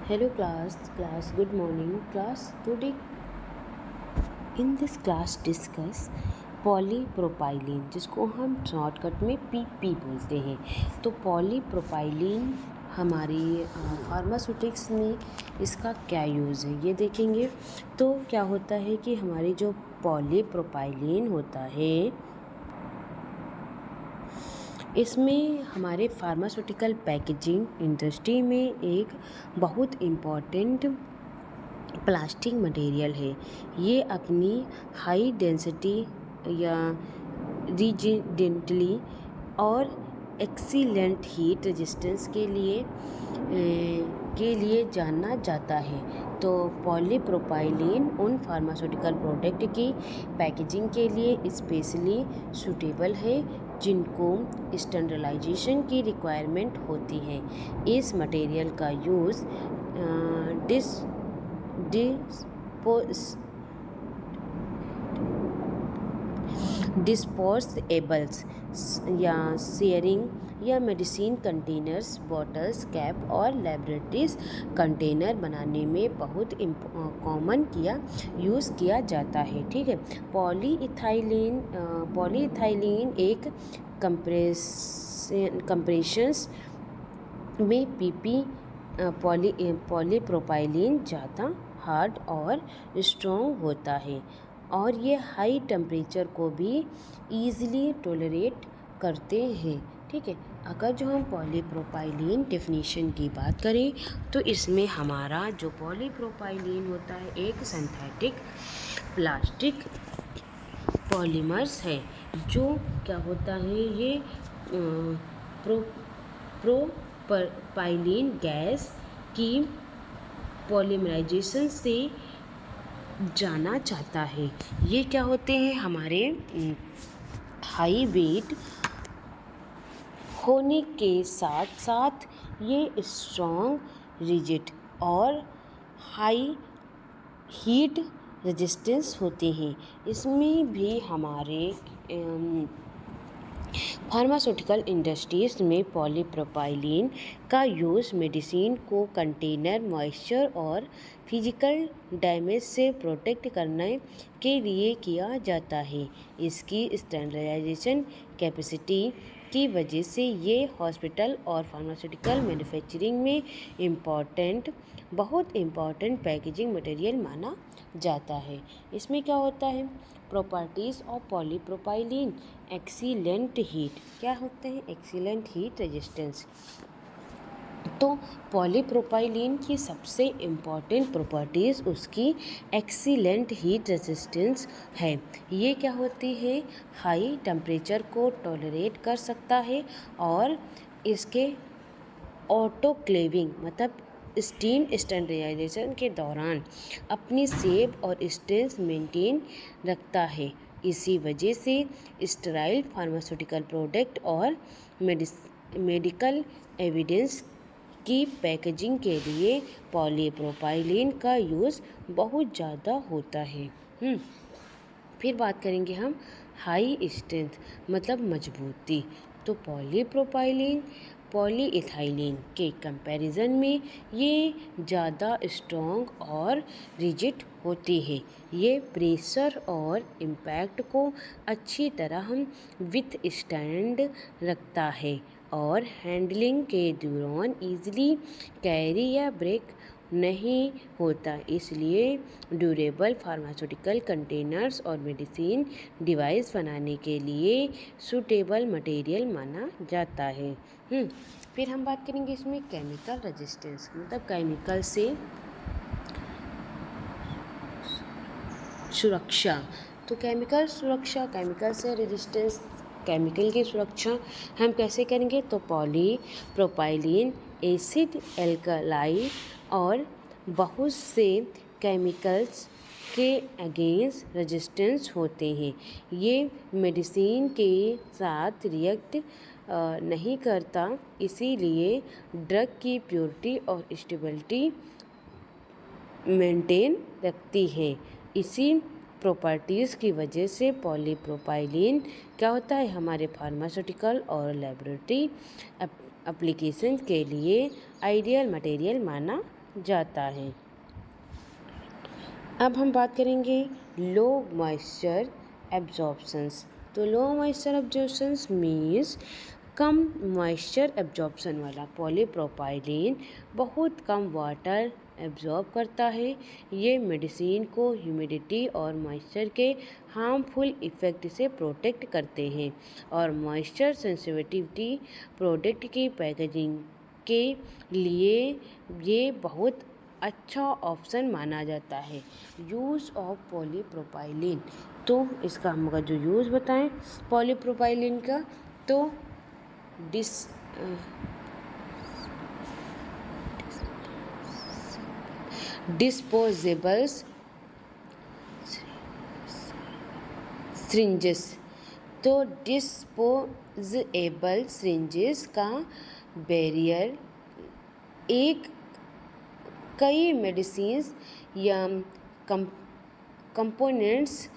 Hello class, good morning class. Today in this class discuss polypropylene, जिसको हम shortcut में PP बोलते हैं। तो पॉलीप्रोपाइलीन हमारी फार्मास्यूटिक्स में इसका क्या यूज़ है ये देखेंगे। तो क्या होता है कि हमारी जो पॉलीप्रोपाइलीन होता है, इसमें हमारे फार्मास्यूटिकल पैकेजिंग इंडस्ट्री में एक बहुत इम्पॉर्टेंट प्लास्टिक मटेरियल है। ये अपनी हाई डेंसिटी या रिजिडेंटली और एक्सीलेंट हीट रेजिस्टेंस के लिए जाना जाता है। तो पॉलीप्रोपाइलीन उन फार्मास्यूटिकल प्रोडक्ट की पैकेजिंग के लिए स्पेशली सूटेबल है जिनको स्टैंडर्डाइजेशन की रिक्वायरमेंट होती है। इस मटेरियल का यूज़ डिस्पोजेबल्स या शेयरिंग या मेडिसिन कंटेनर्स, बॉटल्स, कैप और लेबोरेटरीज कंटेनर बनाने में बहुत कॉमन यूज़ किया जाता है। ठीक है। पॉलीइथाइलीन एक कंप्रेशंस में पॉलीप्रोपाइलीन ज़्यादा हार्ड और स्ट्रॉन्ग होता है और ये हाई टेम्परेचर को भी ईज़िली टॉलरेट करते हैं। ठीक है। अगर जो हम पॉलीप्रोपाइलीन डेफिनेशन की बात करें तो इसमें हमारा जो पॉलीप्रोपाइलीन होता है एक सिंथेटिक प्लास्टिक पॉलीमर्स है। जो क्या होता है, ये प्रोपाइलीन गैस की पॉलीमराइजेशन से जाना चाहता है। ये क्या होते हैं, हमारे हाई वेट होने के साथ साथ ये स्ट्रॉन्ग, रिजिड और हाई हीट रेजिस्टेंस होते हैं। इसमें भी हमारे फार्मास्यूटिकल इंडस्ट्रीज़ में पॉलीप्रोपाइलीन का यूज़ मेडिसिन को कंटेनर, मॉइस्चर और फिजिकल डैमेज से प्रोटेक्ट करने के लिए किया जाता है। इसकी स्टैंडर्डाइजेशन कैपेसिटी की वजह से ये हॉस्पिटल और फार्मास्यूटिकल मैन्युफैक्चरिंग में बहुत इम्पॉर्टेंट पैकेजिंग मटेरियल माना जाता है। इसमें क्या होता है, properties of polypropylene, excellent heat, क्या होते हैं, एक्सीलेंट हीट रेजिस्टेंस। तो पॉलीप्रोपाइलीन की सबसे इम्पॉर्टेंट प्रॉपर्टीज़ उसकी एक्सीलेंट हीट रेजिस्टेंस है। ये क्या होती है, हाई टेम्परेचर को टॉलरेट कर सकता है और इसके ऑटोक्लेविंग मतलब स्टीम स्टैंडर्डाइजेशन के दौरान अपनी शेप और स्ट्रेंथ मेंटेन रखता है। इसी वजह से स्टेराइल फार्मास्यूटिकल प्रोडक्ट और मेडिकल एविडेंस की पैकेजिंग के लिए पॉलीप्रोपाइलीन का यूज़ बहुत ज़्यादा होता है। फिर बात करेंगे हम हाई स्ट्रेंथ मतलब मजबूती। तो पॉलीइथाइलीन के कंपैरिजन में ये ज़्यादा स्ट्रॉन्ग और रिजिड होती है। ये प्रेशर और इम्पैक्ट को अच्छी तरह विथ स्टैंड रखता है और हैंडलिंग के दौरान ईजिली कैरी या ब्रेक नहीं होता। इसलिए ड्यूरेबल फार्मास्यूटिकल कंटेनर्स और मेडिसिन डिवाइस बनाने के लिए सूटेबल मटेरियल माना जाता है। फिर हम बात करेंगे इसमें केमिकल रेजिस्टेंस मतलब केमिकल से सुरक्षा। तो केमिकल से रेजिस्टेंस, केमिकल की सुरक्षा हम कैसे करेंगे, तो पॉलीप्रोपाइलीन एसिड, एल्कलाई और बहुत से केमिकल्स के अगेंस्ट रेजिस्टेंस होते हैं। ये मेडिसिन के साथ रिएक्ट नहीं करता, इसीलिए ड्रग की प्योरिटी और स्टेबिलिटी मेंटेन रखती है। इसी प्रॉपर्टीज़ की वजह से पॉलीप्रोपाइलीन क्या होता है, हमारे फार्मास्यूटिकल और लेबोरेटरी एप्लीकेशन के लिए आइडियल मटेरियल माना जाता है। अब हम बात करेंगे लो मॉइस्चर एब्जॉर्प्शंस। तो लो मॉइस्चर एब्जॉर्प्शंस मीन्स कम मॉइस्चर एब्जॉर्प्शन वाला पॉलीप्रोपाइलीन बहुत कम वाटर एब्जॉर्ब करता है। ये मेडिसिन को ह्यूमिडिटी और मॉइस्चर के हार्मफुल इफ़ेक्ट से प्रोटेक्ट करते हैं और मॉइस्चर सेंसिटिविटी प्रोडक्ट की पैकेजिंग के लिए ये बहुत अच्छा ऑप्शन माना जाता है। यूज़ ऑफ पॉलीप्रोपाइलीन, तो इसका हम अगर जो यूज़ बताएं पॉलीप्रोपाइलीन का, तो डिस्पोजेबल्स सिरिंजेस। तो डिस्पोजेबल सिरिंजेस का बैरियर एक कई मेडिसिन्स या कंपोनेंट्स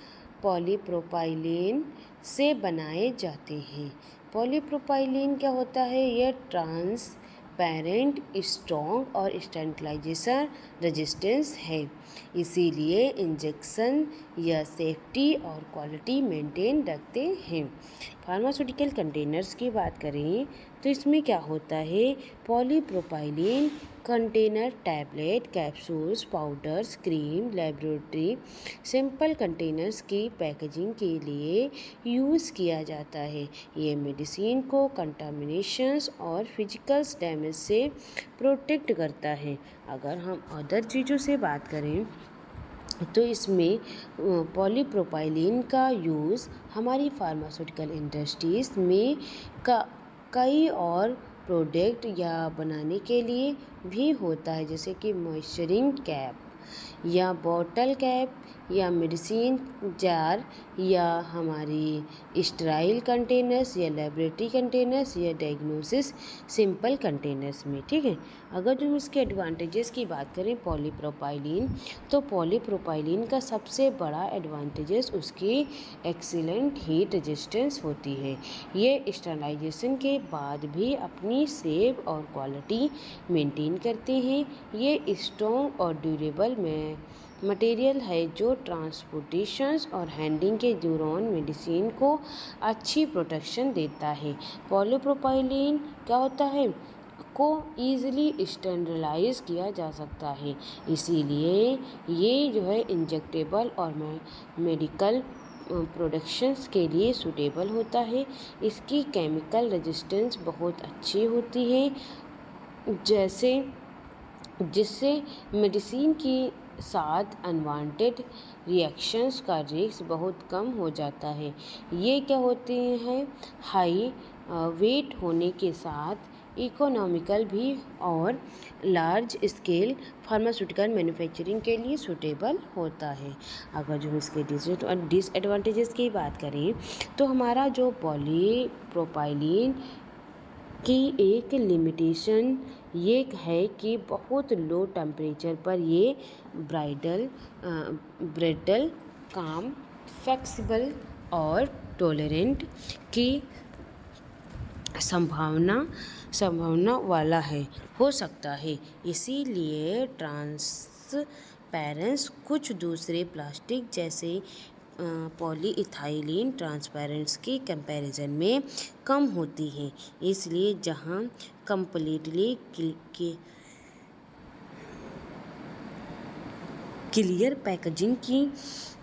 पॉलीप्रोपाइलीन से बनाए जाते हैं। पॉलीप्रोपाइलीन क्या होता है? यह ट्रांसपेरेंट, स्ट्रॉन्ग और स्टरलाइजेशन रेजिस्टेंस है, इसीलिए इंजेक्शन या सेफ्टी और क्वालिटी मेंटेन रखते हैं। फार्मास्यूटिकल कंटेनर्स की बात करें तो इसमें क्या होता है? Polypropylene container tablet, capsules, powders, cream, laboratory simple containers की पैकेजिंग के लिए यूज़ किया जाता है। ये मेडिसिन को कंटामिनेशंस और फिजिकल डैमेज से प्रोटेक्ट करता है। अगर हम अदर चीज़ों से बात करें तो इसमें पॉलीप्रोपाइलीन का यूज़ हमारी फार्मास्यूटिकल इंडस्ट्रीज़ में कई और प्रोडक्ट या बनाने के लिए भी होता है, जैसे कि मॉइस्चरिंग कैप या बॉटल कैप या मेडिसिन जार या हमारी स्टराइल कंटेनर्स या लेबोरेटरी कंटेनर्स या डायग्नोसिस सिंपल कंटेनर्स में। ठीक है, अगर जो इसके एडवांटेजेस की बात करें पॉलीप्रोपाइलीन, तो पॉलीप्रोपाइलीन का सबसे बड़ा एडवांटेजेस उसकी एक्सीलेंट हीट रेजिस्टेंस होती है। ये स्टरलाइजेशन के बाद भी अपनी सेव और क्वालिटी मेंटेन करते हैं। ये स्ट्रॉन्ग और ड्यूरेबल में मटेरियल है जो ट्रांसपोर्टेशन और हैंडलिंग के दौरान मेडिसिन को अच्छी प्रोटेक्शन देता है। पॉलीप्रोपाइलीन क्या होता है? को ईज़िली स्टरलाइज किया जा सकता है, इसीलिए ये जो है इंजेक्टेबल और मेडिकल प्रोडक्शंस के लिए सूटेबल होता है। इसकी केमिकल रेजिस्टेंस बहुत अच्छी होती है, जिससे मेडिसिन के साथ अनवांटेड रिएक्शंस का रिस्क बहुत कम हो जाता है। ये क्या होते हैं? हाई वेट होने के साथ इकोनॉमिकल भी और लार्ज स्केल फार्मास्यूटिकल मैन्युफैक्चरिंग के लिए सूटेबल होता है। अगर जो इसके डिसएडवांटेजेस की बात करें तो हमारा जो पॉलीप्रोपाइलीन की एक लिमिटेशन ये है कि बहुत लो टेम्परेचर पर ये ब्रिटल, काम, फ्लेक्सिबल और टॉलरेंट की संभावना वाला हो सकता है। इसीलिए ट्रांसपेरेंस कुछ दूसरे प्लास्टिक जैसे पॉलीइथाइलीन ट्रांसपेरेंट्स की कंपैरिजन में कम होती हैं। इसलिए जहां कंप्लीटली क्लियर पैकेजिंग की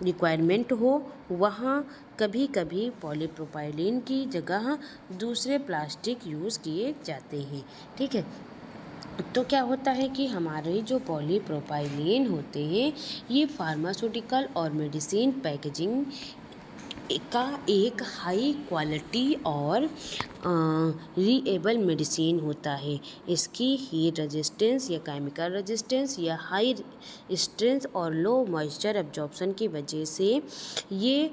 रिक्वायरमेंट हो, वहाँ कभी कभी पॉलीप्रोपाइलीन की जगह दूसरे प्लास्टिक यूज़ किए जाते हैं। ठीक है, तो क्या होता है कि हमारे जो पॉलीप्रोपाइलीन होते हैं ये फार्मास्यूटिकल और मेडिसिन पैकेजिंग का एक हाई क्वालिटी और रीएबल मेडिसिन होता है। इसकी हीट रेजिस्टेंस या केमिकल रेजिस्टेंस या हाई स्ट्रेंथ और लो मॉइस्चर एब्जॉर्प्शन की वजह से ये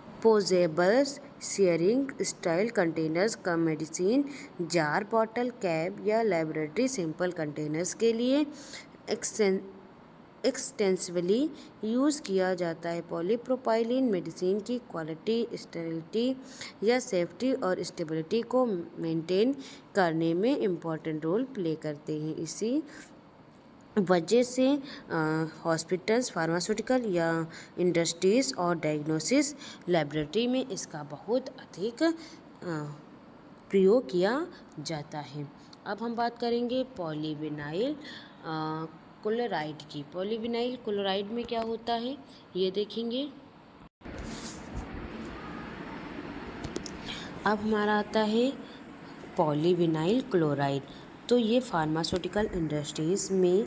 डिस्पोजेबल्स, शेयरिंग स्टाइल कंटेनर्स का मेडिसिन जार, बॉटल कैप या लेबोरेटरी सिंपल कंटेनर्स के लिए एक्सटेंसिवली यूज़ किया जाता है। पॉलीप्रोपाइलीन मेडिसिन की क्वालिटी, स्टेरिलिटी या सेफ्टी और स्टेबिलिटी को मेंटेन करने में इम्पॉर्टेंट रोल प्ले करते हैं। इसी वजह से हॉस्पिटल्स, फार्मास्यूटिकल या इंडस्ट्रीज़ और डायग्नोसिस लेबोरेटरी में इसका बहुत अधिक प्रयोग किया जाता है। अब हम बात करेंगे पॉलीविनाइल क्लोराइड की। पॉलीविनाइल क्लोराइड में क्या होता है ये देखेंगे। अब हमारा आता है पॉलीविनाइल क्लोराइड। तो ये फार्मास्यूटिकल इंडस्ट्रीज़ में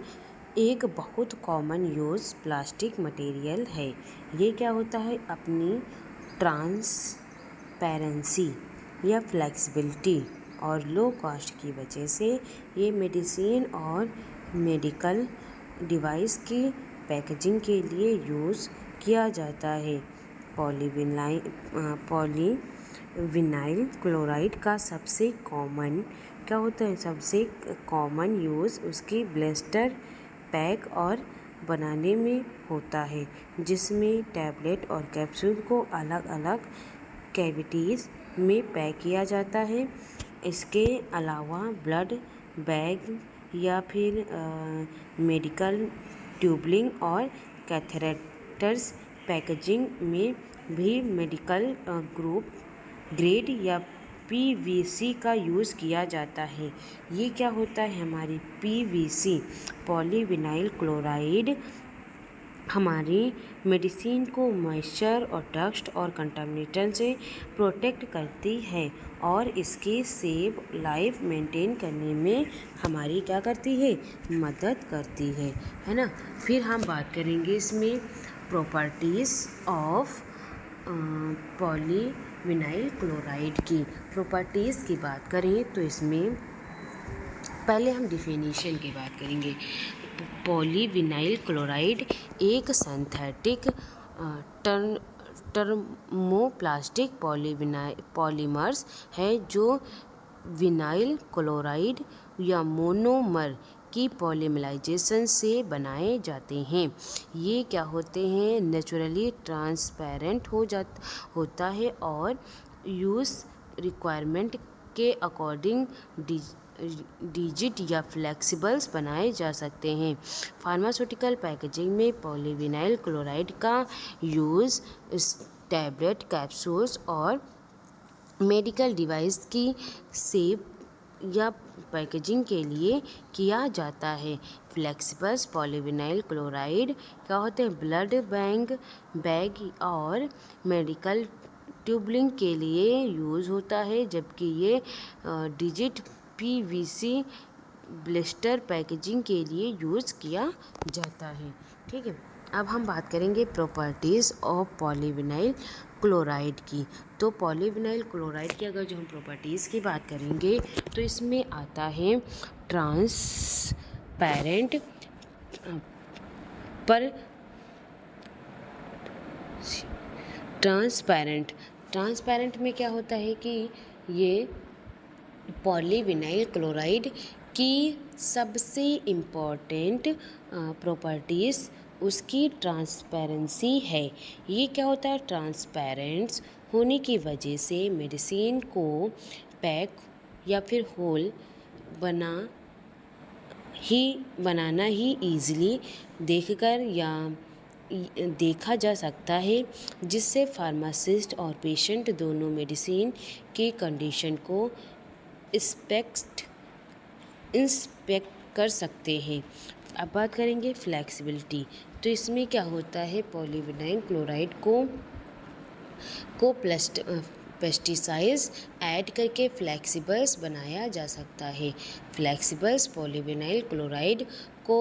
एक बहुत कॉमन यूज़ प्लास्टिक मटेरियल है। ये क्या होता है, अपनी ट्रांसपेरेंसी या फ्लेक्सिबिलिटी और लो कॉस्ट की वजह से ये मेडिसिन और मेडिकल डिवाइस की पैकेजिंग के लिए यूज़ किया जाता है। पॉलीविनाइल क्लोराइड का सबसे कॉमन क्या होता है, सबसे कॉमन यूज़ उसकी ब्लिस्टर पैक और बनाने में होता है, जिसमें टैबलेट और कैप्सूल को अलग अलग कैविटीज़ में पैक किया जाता है। इसके अलावा ब्लड बैग या फिर मेडिकल ट्यूबलिंग और कैथेटर्स पैकेजिंग में भी मेडिकल ग्रेड या पीवीसी का यूज़ किया जाता है। ये क्या होता है, हमारी पीवीसी पॉलीविनाइल क्लोराइड हमारी मेडिसिन को मॉइस्चर और डस्ट और कंटामिनेशन से प्रोटेक्ट करती है और इसकी सेफ लाइफ मेंटेन करने में हमारी क्या करती है, मदद करती है ना। फिर हम बात करेंगे इसमें प्रॉपर्टीज़ ऑफ पॉलीविनाइल क्लोराइड की। प्रॉपर्टीज़ की बात करें तो इसमें पहले हम डिफिनीशन की बात करेंगे। पॉलीविनाइल क्लोराइड एक सिंथेटिक टर्मोप्लास्टिक पॉलीमर्स है जो विनाइल क्लोराइड या मोनोमर की पॉलीमराइजेशन से बनाए जाते हैं। ये क्या होते हैं, नेचुरली ट्रांसपेरेंट होता है और यूज़ रिक्वायरमेंट के अकॉर्डिंग डिजिट या फ्लेक्सिबल्स बनाए जा सकते हैं। फार्मास्यूटिकल पैकेजिंग में पॉलीविनाइल क्लोराइड का यूज़ टैबलेट, कैप्सूल्स और मेडिकल डिवाइस की सेफ या पैकेजिंग के लिए किया जाता है। फ्लेक्सिबल्स पॉलीविनाइल क्लोराइड क्या होते हैं, ब्लड बैग और मेडिकल ट्यूबलिंग के लिए यूज़ होता है, जबकि ये डिजिट पीवीसी ब्लिस्टर पैकेजिंग के लिए यूज़ किया जाता है। ठीक है, अब हम बात करेंगे प्रॉपर्टीज़ ऑफ पॉलीविनाइल क्लोराइड की। तो पॉलीविनाइल क्लोराइड की अगर जो हम प्रॉपर्टीज़ की बात करेंगे तो इसमें आता है ट्रांसपेरेंट ट्रांसपेरेंट में क्या होता है कि ये पॉलीविनाइल क्लोराइड की सबसे इम्पॉर्टेंट प्रॉपर्टीज़ उसकी ट्रांसपेरेंसी है। ये क्या होता है, ट्रांसपेरेंट्स होने की वजह से मेडिसिन को पैक या फिर होल बनाना ही ईज़िली देखकर या देखा जा सकता है, जिससे फार्मासिस्ट और पेशेंट दोनों मेडिसिन की कंडीशन को इंस्पेक्ट कर सकते हैं। अब बात करेंगे फ्लेक्सिबिलिटी। तो इसमें क्या होता है, पॉलीविनाइल क्लोराइड को पेस्टिसाइड्स ऐड करके फ्लेक्सिबल्स बनाया जा सकता है। फ्लेक्सिबल्स पॉलीविनाइल क्लोराइड को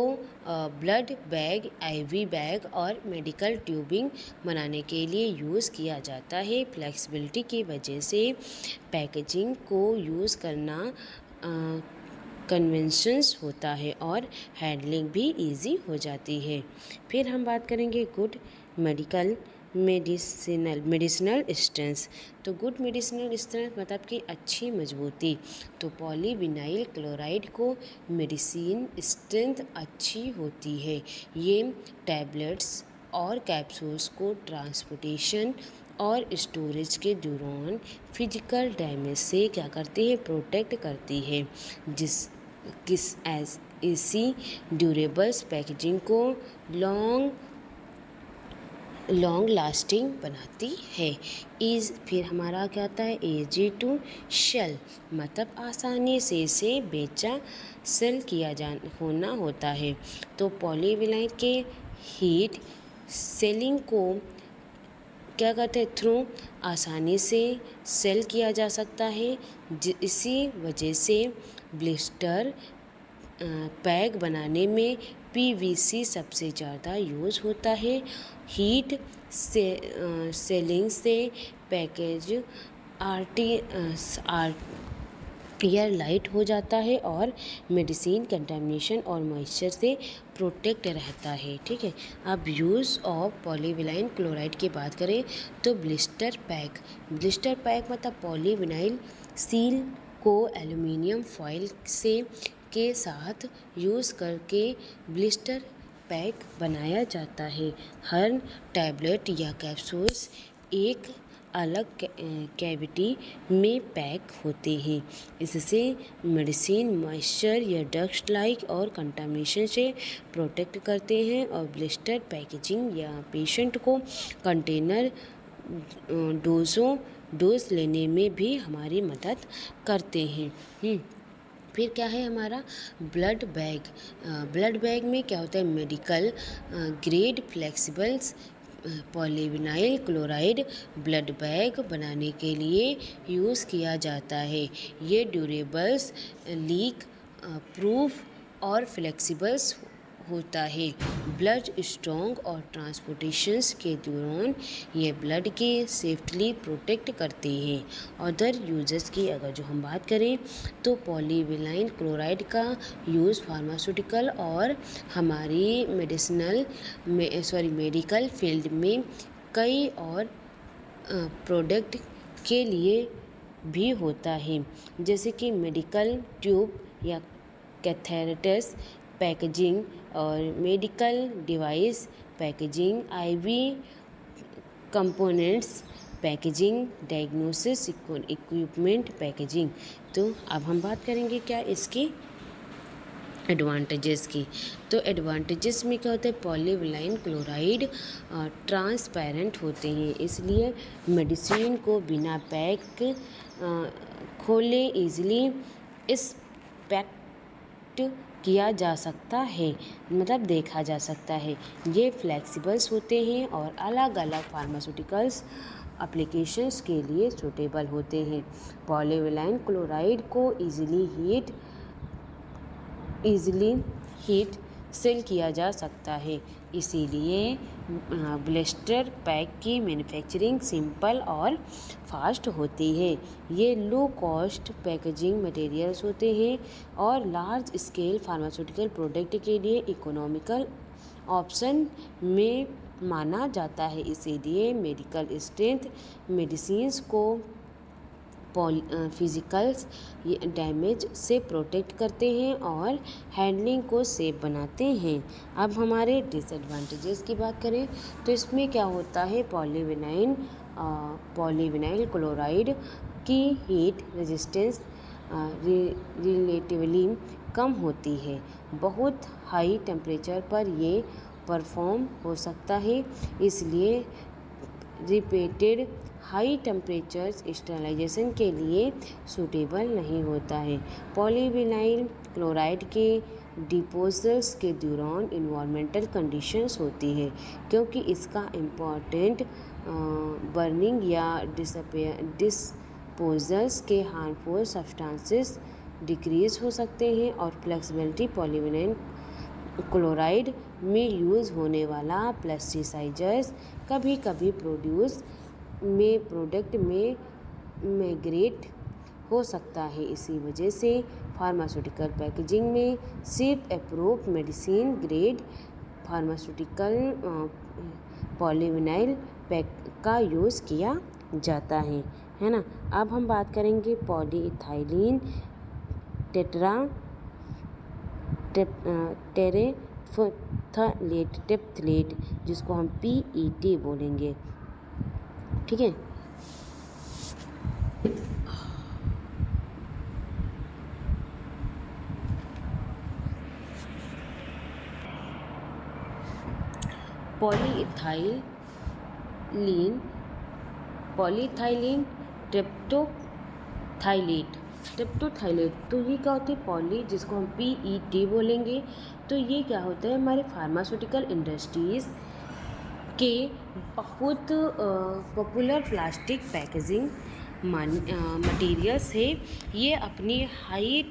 ब्लड बैग, आईवी बैग और मेडिकल ट्यूबिंग बनाने के लिए यूज़ किया जाता है। फ्लेक्सिबिलिटी की वजह से पैकेजिंग को यूज़ करना कन्वेंशंस होता है और हैंडलिंग भी इजी हो जाती है। फिर हम बात करेंगे गुड मेडिकल मेडिसिनल स्ट्रेंथ। तो गुड मेडिसिनल स्ट्रेंथ मतलब कि अच्छी मजबूती। तो पॉलीविनाइल क्लोराइड को मेडिसिन स्ट्रेंथ अच्छी होती है। ये टैबलेट्स और कैप्सूल्स को ट्रांसपोर्टेशन और स्टोरेज के दौरान फिजिकल डैमेज से क्या करती है, प्रोटेक्ट करती है, इसी ड्यूरेबल्स पैकेजिंग को लॉन्ग लास्टिंग बनाती है। फिर हमारा क्या आता है, इजी टू सेल मतलब आसानी से इसे बेचा सेल किया होना होता है। तो पॉलीविनाइल के हीट सेलिंग को क्या कहते हैं, थ्रू आसानी से सेल किया जा सकता है। इसी वजह से ब्लिस्टर पैक बनाने में पीवीसी सबसे ज़्यादा यूज़ होता है। हीट सेलिंग से पैकेज एयर लाइट हो जाता है और मेडिसिन कंटामिनेशन और मॉइस्चर से प्रोटेक्ट रहता है। ठीक है, अब यूज़ ऑफ पॉलीविनाइल क्लोराइड की बात करें तो ब्लिस्टर पैक मतलब पॉलीविनाइल सील को एल्युमिनियम फॉयल के साथ यूज़ करके ब्लिस्टर पैक बनाया जाता है। हर टैबलेट या कैप्सूल्स एक अलग कैविटी में पैक होते हैं। इससे मेडिसिन मॉइस्चर या डस्ट लाइक और कंटामिनेशन से प्रोटेक्ट करते हैं और ब्लिस्टर पैकेजिंग या पेशेंट को कंटेनर डोज लेने में भी हमारी मदद करते हैं। फिर क्या है हमारा ब्लड बैग में क्या होता है, medical grade flexibles polyvinyl chloride blood bag बनाने के लिए यूज़ किया जाता है। ये ड्यूरेबल्स लीक प्रूफ और फ्लेक्सिबल्स होता है। ब्लड स्ट्रॉन्ग और ट्रांसपोर्टेशंस के दौरान ये ब्लड के सेफ्टली प्रोटेक्ट करते हैं। अदर यूजेस की अगर जो हम बात करें तो पॉलीविनाइल क्लोराइड का यूज़ फार्मास्यूटिकल और हमारी मेडिकल फील्ड में कई और प्रोडक्ट के लिए भी होता है, जैसे कि मेडिकल ट्यूब या कैथेटर्स पैकेजिंग और medical device packaging, IV components packaging, diagnosis equipment packaging. तो अब हम बात करेंगे क्या इसकी एडवांटेजेस की। तो एडवांटेजेस में क्या होता है, पॉलीविनाइल क्लोराइड ट्रांसपेरेंट होते हैं, इसलिए मेडिसिन को बिना पैक खोले इजीली इंस्पेक्ट किया जा सकता है, मतलब देखा जा सकता है। ये फ्लेक्सिबल्स होते हैं और अलग अलग फार्मास्यूटिकल्स एप्लीकेशंस के लिए सूटेबल होते हैं। पॉलीविनाइल क्लोराइड को इजीली हीट सेल किया जा सकता है, इसीलिए ब्लिस्टर पैक की मैन्युफैक्चरिंग सिंपल और फास्ट होती है। ये लो कॉस्ट पैकेजिंग मटेरियल्स होते हैं और लार्ज स्केल फार्मास्यूटिकल प्रोडक्ट के लिए इकोनॉमिकल ऑप्शन में माना जाता है, इसीलिए मेडिकल स्ट्रेंथ मेडिसिन्स को फिजिकल डैमेज से प्रोटेक्ट करते हैं और हैंडलिंग को सेफ बनाते हैं। अब हमारे डिसएडवांटेजेस की बात करें तो इसमें क्या होता है, पॉलीविनाइल क्लोराइड की हीट रेजिस्टेंस रिलेटिवली कम होती है। बहुत हाई टेम्परेचर पर ये परफॉर्म हो सकता है, इसलिए रिपीटेड हाई टेम्परेचर स्टरलाइजेशन के लिए सूटेबल नहीं होता है। पॉलीविनाइल क्लोराइड के डिपोजल्स के दौरान इन्वायरमेंटल कंडीशंस होती है, क्योंकि इसका इम्पॉर्टेंट बर्निंग या डिस्पोजल्स के हार्मफुल सब्सटेंसेस डिक्रीज हो सकते हैं और फ्लेक्सिबिलिटी पॉलीविनाइल क्लोराइड में यूज़ होने वाला प्लास्टिसाइजर्स कभी कभी प्रोडक्ट में माइग्रेट हो सकता है। इसी वजह से फार्मास्यूटिकल पैकेजिंग में सिर्फ approved medicine grade pharmaceutical polyvinyl का यूज़ किया जाता है ना। अब हम बात करेंगे पॉलीइथाइलिन टेरेफ्थलेट जिसको हम PET बोलेंगे, ठीक है। पॉलीइथाइलिन ट्रिप्टोथाइलेट तो ये क्या होती है, जिसको हम PET बोलेंगे। तो ये क्या होता है, हमारे फार्मास्यूटिकल इंडस्ट्रीज़ के बहुत पॉपुलर प्लास्टिक पैकेजिंग मटीरियल्स है। ये अपनी हाई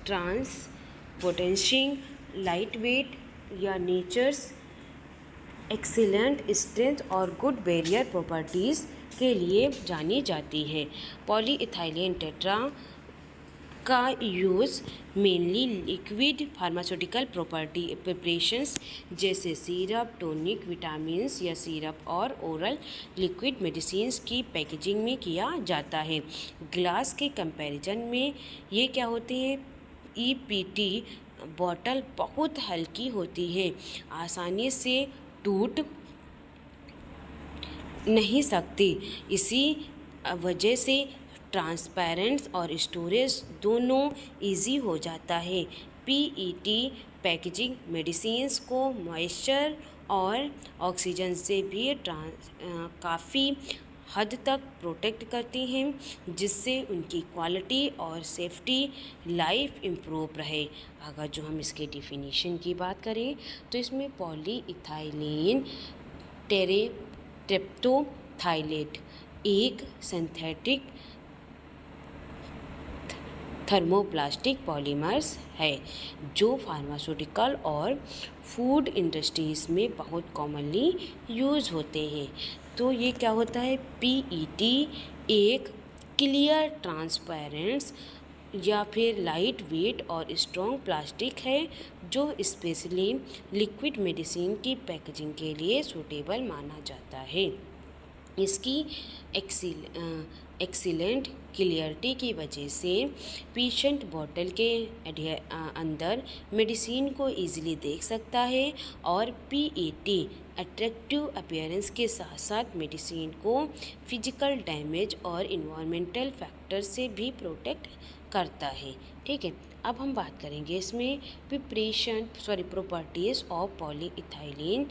ट्रांसपोर्टेंशिंग, लाइट वेट या नेचर्स एक्सीलेंट स्ट्रेंथ और गुड बैरियर प्रॉपर्टीज़ के लिए जानी जाती है। पॉलीइथाइलिन टेट्रा का use mainly liquid pharmaceutical property preparations जैसे सिरप, टॉनिक, विटामिन्स या सिरप और ओरल लिक्विड मेडिसिन्स की पैकेजिंग में किया जाता है। ग्लास के कंपैरिजन में ये क्या होती है, EPT बॉटल बहुत हल्की होती है, आसानी से टूट नहीं सकती। इसी वजह से ट्रांसपेरेंट और स्टोरेज दोनों इजी हो जाता है। PET पैकेजिंग मेडिसिन्स को मॉइस्चर और ऑक्सीजन से भी काफ़ी हद तक प्रोटेक्ट करती हैं, जिससे उनकी क्वालिटी और सेफ्टी लाइफ इम्प्रूव रहे। अगर जो हम इसके डिफिनीशन की बात करें तो इसमें पॉलीइथाइलिन टेरेफ्थलेट एक सिंथेटिक थर्मोप्लास्टिक पॉलीमर्स है जो फार्मास्यूटिकल और फूड इंडस्ट्रीज़ में बहुत कॉमनली यूज़ होते हैं। तो ये क्या होता है, PET एक क्लियर, ट्रांसपेरेंट या फिर लाइट वेट और स्ट्रॉन्ग प्लास्टिक है जो स्पेशली लिक्विड मेडिसिन की पैकेजिंग के लिए सूटेबल माना जाता है। इसकी एक्सीलेंट क्लियरिटी की वजह से पेशेंट बॉटल के अंदर मेडिसिन को इजीली देख सकता है और PET अट्रैक्टिव अपीयरेंस के साथ साथ मेडिसिन को फिजिकल डैमेज और इन्वायरमेंटल फैक्टर से भी प्रोटेक्ट करता है, ठीक है। अब हम बात करेंगे इसमें प्रॉपर्टीज़ ऑफ पॉलीइथाइलिन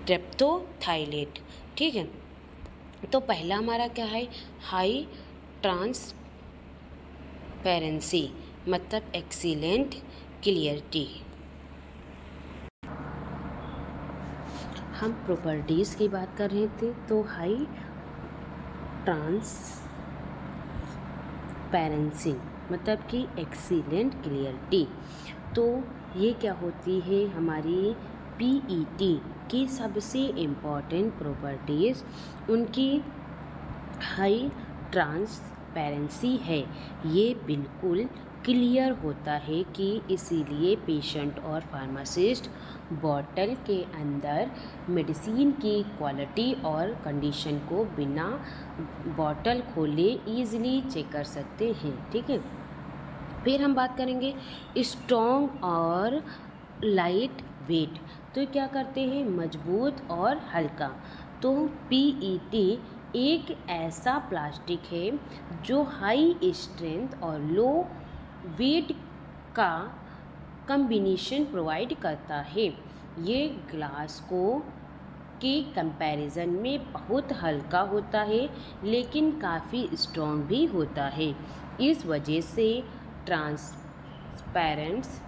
टेरेफ्थलेट, ठीक है। तो पहला हमारा क्या है, हाई ट्रांसपेरेंसी मतलब एक्सीलेंट क्लियरिटी। हम प्रॉपर्टीज़ की बात कर रहे थे, तो हाई ट्रांसपेरेंसी मतलब कि एक्सीलेंट क्लियरिटी। तो ये क्या होती है, हमारी PET की सबसे इम्पॉर्टेंट प्रॉपर्टीज़ उनकी हाई ट्रांसपेरेंसी है। ये बिल्कुल क्लियर होता है कि इसीलिए पेशेंट और फार्मासिस्ट बॉटल के अंदर मेडिसिन की क्वालिटी और कंडीशन को बिना बॉटल खोले ईज़िली चेक कर सकते हैं, ठीक है। फिर हम बात करेंगे स्ट्रॉन्ग और लाइट वेट। तो क्या करते हैं, मजबूत और हल्का। तो PET एक ऐसा प्लास्टिक है जो हाई स्ट्रेंथ और लो वेट का कम्बिनेशन प्रोवाइड करता है। ये ग्लास के कंपैरिजन में बहुत हल्का होता है लेकिन काफ़ी स्ट्रॉन्ग भी होता है। इस वजह से ट्रांसपेरेंस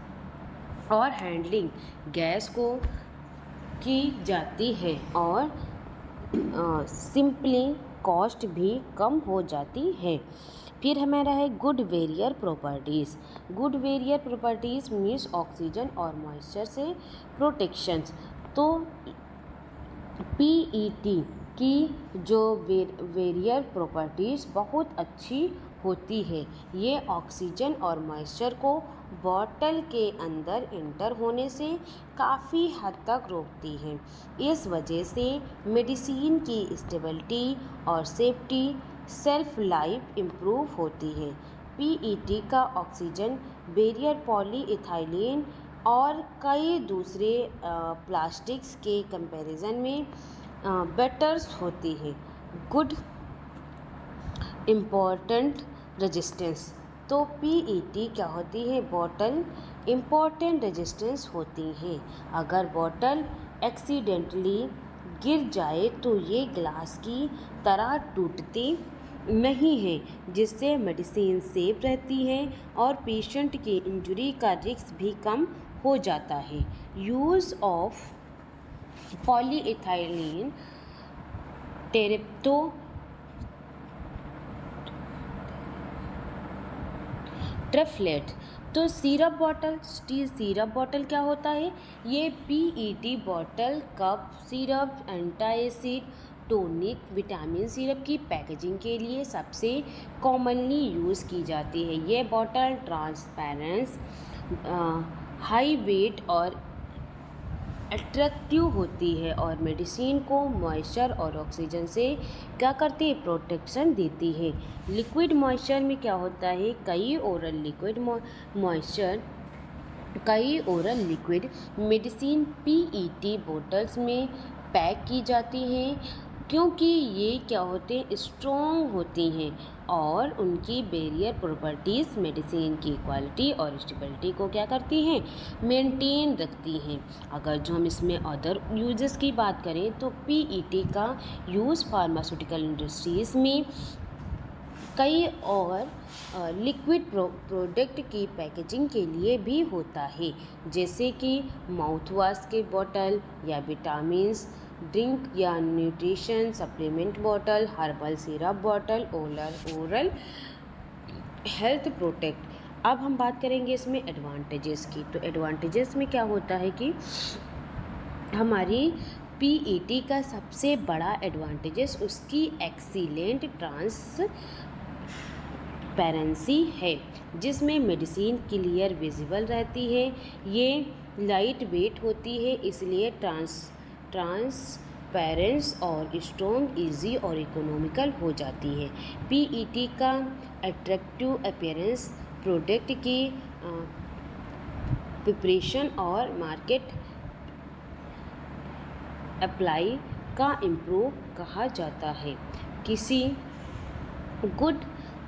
और हैंडलिंग गैस को की जाती है और सिंपली कॉस्ट भी कम हो जाती है। फिर हमारा है good barrier properties. Good barrier properties means oxygen और मॉइस्चर से प्रोटेक्शंस। तो PET की जो बैरियर प्रॉपर्टीज़ बहुत अच्छी होती है। ये ऑक्सीजन और मॉइस्चर को बॉटल के अंदर एंटर होने से काफ़ी हद तक रोकती है। इस वजह से मेडिसिन की स्टेबिलिटी और सेफ्टी सेल्फ लाइफ इम्प्रूव होती है। पीईटी का ऑक्सीजन बैरियर पॉलीइथाइलीन और कई दूसरे प्लास्टिक्स के कंपैरिजन में बेटर्स होती है। गुड इम्पोर्टेंट रेजिस्टेंस, तो पीईटी क्या होती है, बॉटल इम्पोर्टेंट रेजिस्टेंस होती है। अगर बॉटल एक्सीडेंटली गिर जाए तो ये ग्लास की तरह टूटती नहीं है, जिससे मेडिसिन सेफ रहती है और पेशेंट की इंजरी का रिस्क भी कम हो जाता है। यूज़ ऑफ पॉलीइथाइलीन टेरेप्टो ट्रिफ्लेट, तो syrup bottle, steel syrup bottle क्या होता है, ये PET bottle cup syrup, antacid, tonic, vitamin syrup की पैकेजिंग के लिए सबसे कॉमनली यूज़ की जाती है। ये बॉटल ट्रांसपेरेंस, हाई वेट और अट्रैक्टिव होती है और मेडिसिन को मॉइस्चर और ऑक्सीजन से क्या करती है, प्रोटेक्शन देती है। लिक्विड मॉइस्चर में क्या होता है, कई oral liquid medicine PET bottles में पैक की जाती हैं, क्योंकि ये क्या होते हैं, स्ट्रॉन्ग होती हैं और उनकी बैरियर प्रॉपर्टीज़ मेडिसिन की क्वालिटी और स्टेबिलिटी को क्या करती हैं, मेंटेन रखती हैं। अगर जो हम इसमें अदर यूजेस की बात करें तो पीईटी का यूज़ फार्मास्यूटिकल इंडस्ट्रीज़ में कई और लिक्विड प्रोडक्ट की पैकेजिंग के लिए भी होता है, जैसे कि माउथ वॉश के बॉटल या विटामिन्स ड्रिंक या nutrition supplement bottle, herbal syrup bottle, oral health protect. अब हम बात करेंगे इसमें एडवांटेजेस की। तो एडवांटेजेस में क्या होता है कि हमारी पीईटी का सबसे बड़ा एडवांटेजेस उसकी एक्सीलेंट ट्रांसपेरेंसी है, जिसमें मेडिसिन क्लियर विजिबल रहती है। ये लाइट वेट होती है, इसलिए ट्रांसपेरेंस और स्ट्रॉन्ग, इजी और इकोनॉमिकल हो जाती है। पीईटी का अट्रैक्टिव अपीयरेंस प्रोडक्ट की प्रिपरेशन और मार्केट अप्लाई का इम्प्रूव कहा जाता है। किसी गुड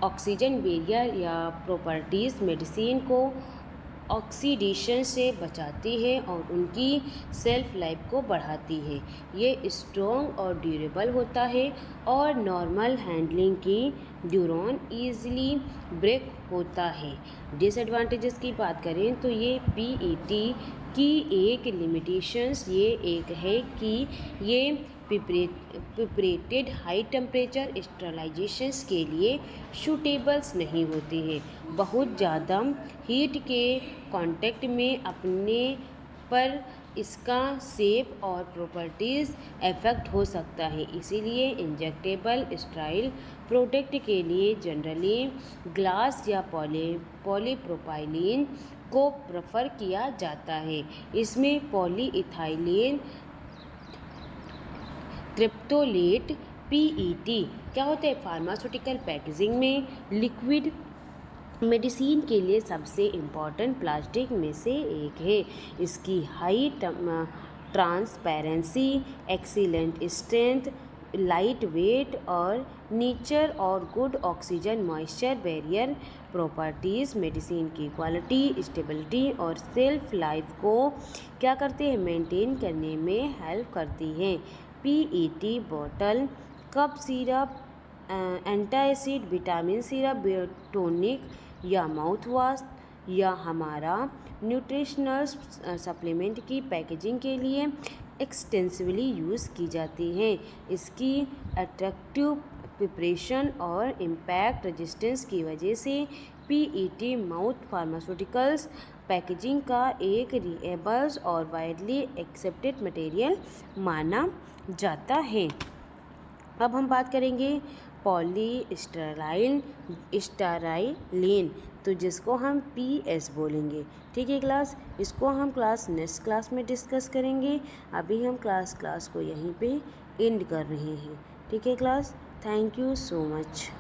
ऑक्सीजन बैरियर या प्रॉपर्टीज़ मेडिसिन को ऑक्सीडेशन से बचाती है और उनकी सेल्फ लाइफ को बढ़ाती है। ये स्ट्रॉन्ग और ड्यूरेबल होता है और नॉर्मल हैंडलिंग की ड्यूरॉन ईजिली ब्रेक होता है। डिसएडवांटेजेस की बात करें तो ये पीईटी की एक लिमिटेशंस ये एक है कि ये प्रिपरेटेड हाई टेम्परेचर स्टरलाइजेशंस के लिए सूटेबल्स नहीं होती है। बहुत ज़्यादा हीट के कांटेक्ट में अपने पर इसका शेप और प्रॉपर्टीज़ इफेक्ट हो सकता है, इसीलिए इंजेक्टेबल स्टाइल प्रोडक्ट के लिए जनरली ग्लास या पॉलीप्रोपाइलीन को प्रेफर किया जाता है। इसमें पॉलीइथाइलीन क्रिप्टोलेट पीईटी क्या होता है, फार्मास्यूटिकल पैकेजिंग में लिक्विड मेडिसिन के लिए सबसे इम्पॉर्टेंट प्लास्टिक में से एक है। इसकी high transparency, excellent strength, light weight और नेचर और good oxygen moisture barrier properties medicine की क्वालिटी, स्टेबिलिटी और सेल्फ लाइफ को क्या करते हैं, मेंटेन करने में हेल्प करती हैं। PET bottle cup syrup, antacid, vitamin syrup, tonic या माउथ वॉश या हमारा न्यूट्रिशनल सप्लीमेंट की पैकेजिंग के लिए एक्सटेंसिवली यूज़ की जाती हैं। इसकी अट्रैक्टिव प्रिपरेशन और इम्पैक्ट रेजिस्टेंस की वजह से पीईटी माउथ फार्मास्यूटिकल्स पैकेजिंग का एक रिलायबल और वाइडली एक्सेप्टेड मटेरियल माना जाता है। अब हम बात करेंगे स्टाराइलीन, तो जिसको हम PS बोलेंगे। ठीक है क्लास, इसको हम नेक्स्ट क्लास में डिस्कस करेंगे। अभी हम क्लास को यहीं पे एंड कर रहे हैं। ठीक है class, thank you so much.